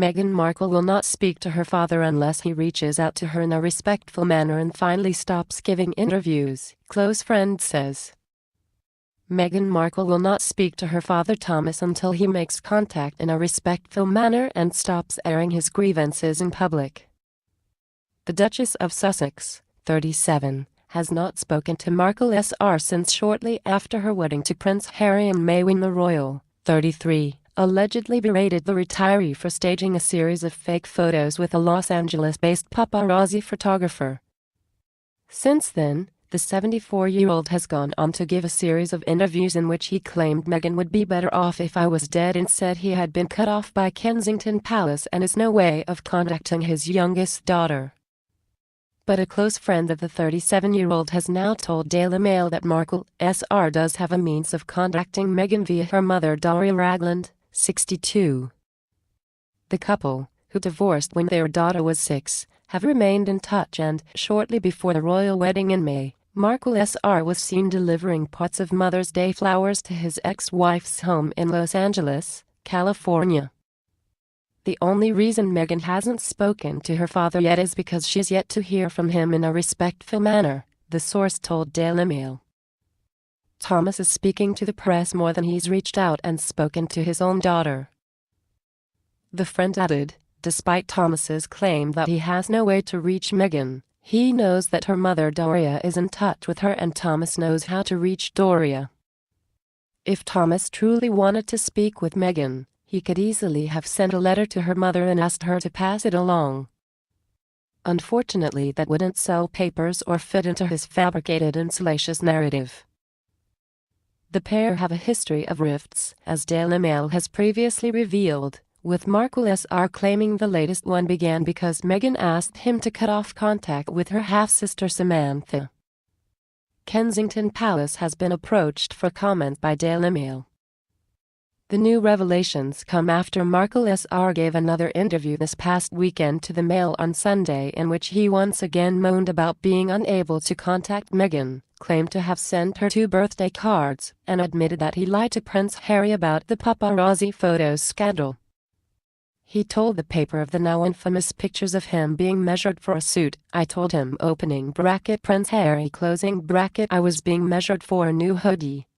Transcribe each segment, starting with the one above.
Meghan Markle will not speak to her father unless he reaches out to her in a respectful manner and finally stops giving interviews, close friend says. Meghan Markle will not speak to her father Thomas until he makes contact in a respectful manner and stops airing his grievances in public. The Duchess of Sussex, 37, has not spoken to Markle Sr. since shortly after her wedding to Prince Harry and Meghan the Royal, 33, allegedly berated the retiree for staging a series of fake photos with a Los Angeles-based paparazzi photographer. Since then, the 74-year-old has gone on to give a series of interviews in which he claimed Meghan would be better off if I was dead and said he had been cut off by Kensington Palace and is no way of contacting his youngest daughter. But a close friend of the 37-year-old has now told Daily Mail that Markle Sr. does have a means of contacting Meghan via her mother Doria Ragland, 62. The couple, who divorced when their daughter was 6, have remained in touch and, shortly before the royal wedding in May, Markle Sr. was seen delivering pots of Mother's Day flowers to his ex-wife's home in Los Angeles, California. The only reason Meghan hasn't spoken to her father yet is because she's yet to hear from him in a respectful manner, the source told Daily Mail. Thomas is speaking to the press more than he's reached out and spoken to his own daughter. The friend added, despite Thomas's claim that he has no way to reach Meghan, he knows that her mother Doria is in touch with her and Thomas knows how to reach Doria. If Thomas truly wanted to speak with Meghan, he could easily have sent a letter to her mother and asked her to pass it along. Unfortunately, that wouldn't sell papers or fit into his fabricated and salacious narrative. The pair have a history of rifts, as Daily Mail has previously revealed, with Markle Sr. claiming the latest one began because Meghan asked him to cut off contact with her half-sister Samantha. Kensington Palace has been approached for comment by Daily Mail. The new revelations come after Markle Sr. gave another interview this past weekend to the Mail on Sunday in which he once again moaned about being unable to contact Meghan, claimed to have sent her 2 birthday cards, and admitted that he lied to Prince Harry about the paparazzi photos scandal. He told the paper of the now infamous pictures of him being measured for a suit. I told him opening bracket Prince Harry closing bracket I was being measured for a new hoodie.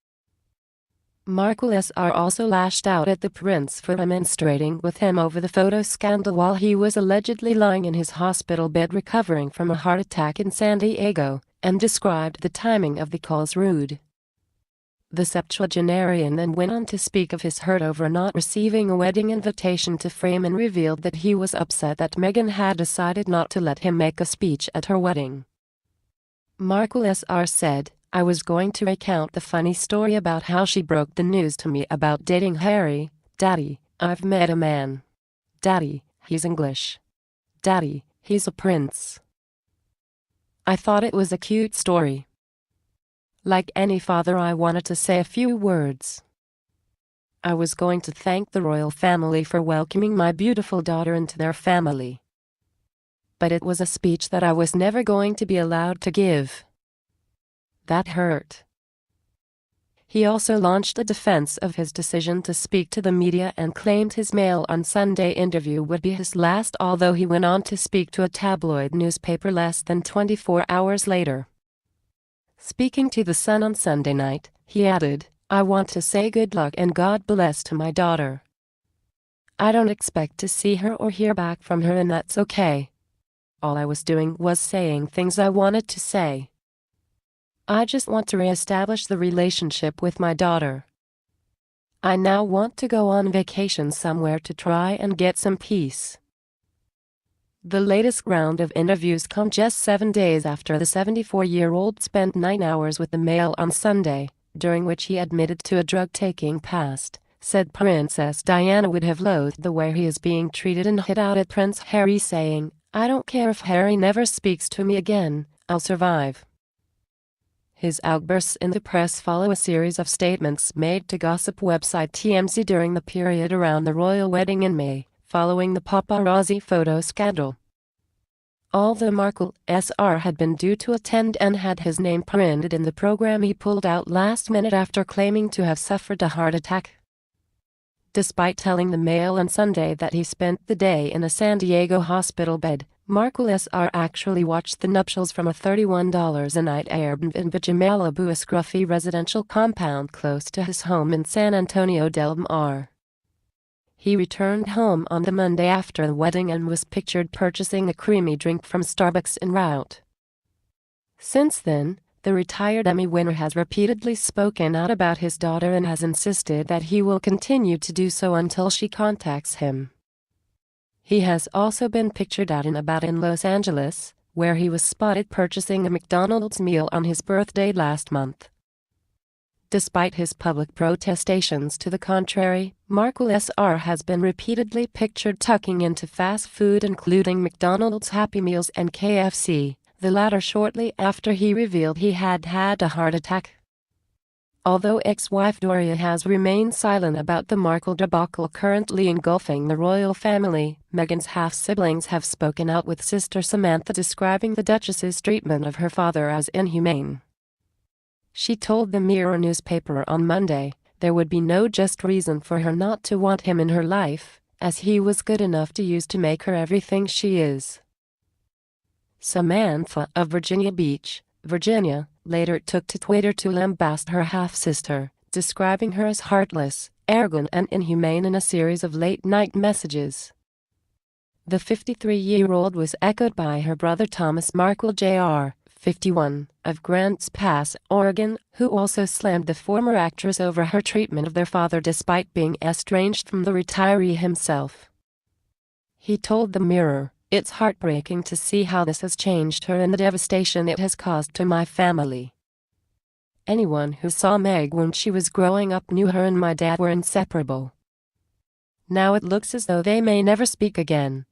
Markle Sr. also lashed out at the prince for remonstrating with him over the photo scandal while he was allegedly lying in his hospital bed recovering from a heart attack in San Diego, and described the timing of the calls rude. The septuagenarian then went on to speak of his hurt over not receiving a wedding invitation to Frame and revealed that he was upset that Meghan had decided not to let him make a speech at her wedding. Markle Sr. said, I was going to recount the funny story about how she broke the news to me about dating Harry. Daddy, I've met a man. Daddy, he's English. Daddy, he's a prince. I thought it was a cute story. Like any father, I wanted to say a few words. I was going to thank the royal family for welcoming my beautiful daughter into their family. But it was a speech that I was never going to be allowed to give. That hurt. He also launched a defense of his decision to speak to the media and claimed his Mail on Sunday interview would be his last, although he went on to speak to a tabloid newspaper less than 24 hours later. Speaking to The Sun on Sunday night, he added, I want to say good luck and God bless to my daughter. I don't expect to see her or hear back from her, and that's okay. All I was doing was saying things I wanted to say. I just want to re-establish the relationship with my daughter. I now want to go on vacation somewhere to try and get some peace. The latest round of interviews come just 7 days after the 74-year-old spent 9 hours with the Mail on Sunday, during which he admitted to a drug-taking past, said Princess Diana would have loathed the way he is being treated and hit out at Prince Harry, saying, I don't care if Harry never speaks to me again, I'll survive. His outbursts in the press follow a series of statements made to gossip website TMZ during the period around the royal wedding in May, following the paparazzi photo scandal. Although Markle Sr. had been due to attend and had his name printed in the program, he pulled out last minute after claiming to have suffered a heart attack. Despite telling the Mail on Sunday that he spent the day in a San Diego hospital bed, Markle SR actually watched the nuptials from a $31 a night Airbnb Malibu, a scruffy residential compound close to his home in San Antonio del Mar. He returned home on the Monday after the wedding and was pictured purchasing a creamy drink from Starbucks en route. Since then, the retired Emmy winner has repeatedly spoken out about his daughter and has insisted that he will continue to do so until she contacts him. He has also been pictured out and about in Los Angeles, where he was spotted purchasing a McDonald's meal on his birthday last month. Despite his public protestations to the contrary, Markle SR has been repeatedly pictured tucking into fast food including McDonald's Happy Meals and KFC, the latter shortly after he revealed he had had a heart attack. Although ex-wife Doria has remained silent about the Markle debacle currently engulfing the royal family, Meghan's half-siblings have spoken out, with sister Samantha describing the Duchess's treatment of her father as inhumane. She told the Mirror newspaper on Monday there would be no just reason for her not to want him in her life, as he was good enough to use to make her everything she is. Samantha of Virginia Beach, Virginia, later took to Twitter to lambast her half-sister, describing her as heartless, arrogant and inhumane in a series of late-night messages. The 53-year-old was echoed by her brother Thomas Markle Jr., 51, of Grants Pass, Oregon, who also slammed the former actress over her treatment of their father despite being estranged from the retiree himself. He told the Mirror, "It's heartbreaking to see how this has changed her and the devastation it has caused to my family. Anyone who saw Meg when she was growing up knew her and my dad were inseparable. Now it looks as though they may never speak again.